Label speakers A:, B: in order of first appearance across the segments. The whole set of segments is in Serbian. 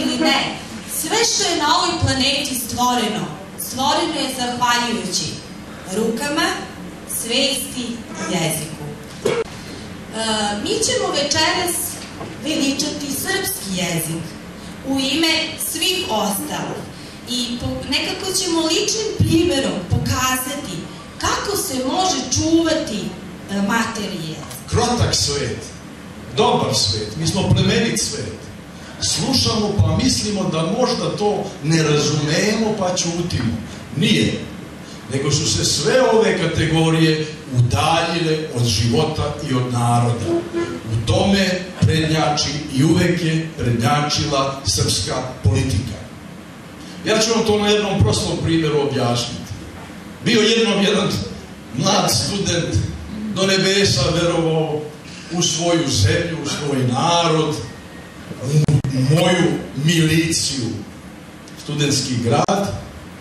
A: ili ne, sve što je na ovoj planeti stvoreno, stvoreno je zahvaljujući rukama, svesti i jeziku. Mi ćemo večeras veličati srpski jezik u ime svih ostalih i nekako ćemo ličnim primjerom pokazati kako se može čuvati materije.
B: Krotak svet, dobar svet, mi smo plemenit svet. Slušamo pa mislimo da možda to ne razumemo pa ćutimo. Nije. Nego su se sve ove kategorije udaljile od života i od naroda. U tome prednjači i uvek je prednjačila srpska politika. Ja ću vam to na jednom prostom primjeru objasniti. Bio jednom jedan mlad student, do nebesa verovao u svoju zemlju, u svoj narod, u moju miliciju. Studentski grad,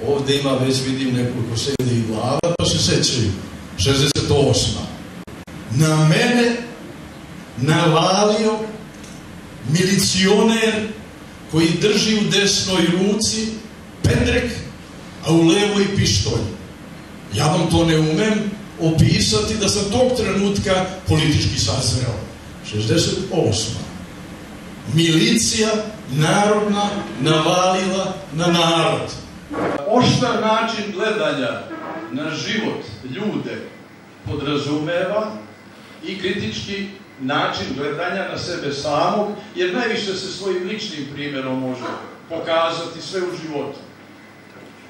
B: ovde ima, već vidim, nekoliko sedi i glava, pa se sećaju, 68. Na mene navalio milicioner koji drži u desnoj ruci pendrek, a u levoj pištolj. Ja vam to ne umem opisati da sam tog trenutka politički sazreo. 68. Milicija narodna navalila na narod. Oštar način gledanja na život ljude podrazumeva i kritički način gledanja na sebe samog, jer najviše se svojim ličnim primjerom može pokazati sve u životu.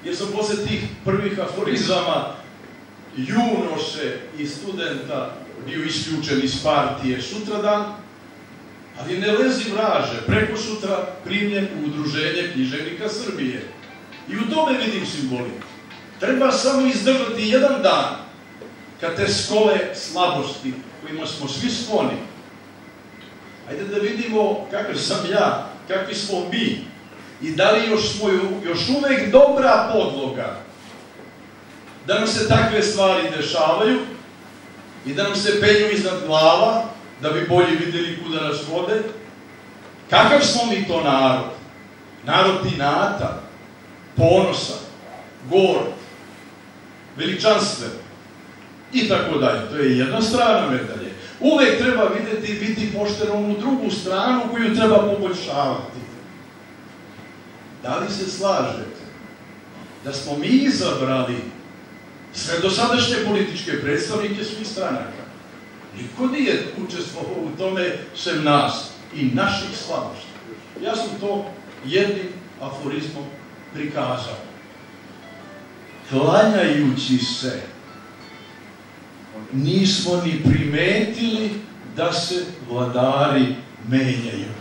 B: Jer sam posle tih prvih aforizama junose i studenta bio isključen iz partije sutradan, ali ne lezi vraže, preko sutra primljen u Udruženje književnika Srbije. I u tome vidim simboliku. Treba samo izdržati jedan dan kad te skole slabosti kojima smo svi skloni. Ajde da vidimo kakav sam ja, kakvi smo mi i da li još uvek dobra podloga da nam se takve stvari dešavaju i da nam se penju iznad glava da bi bolje videli kuda nas vode. Kakav smo mi to narod? Narod inata, ponosa, gord, veličanstven i tako dalje. To je jedna strana medalje. Uvek treba videti i biti pošten onu drugu stranu koju treba poboljšavati. Da li se slažete da smo mi izabrali sve dosadašnje političke predstavnike svih stranaka? Niko nije učestvovao u tome sem nas i naših slabosti. Ja sam to jednim aforizmom prikazao. Klanjajući se, nismo ni primetili da se vladari menjaju.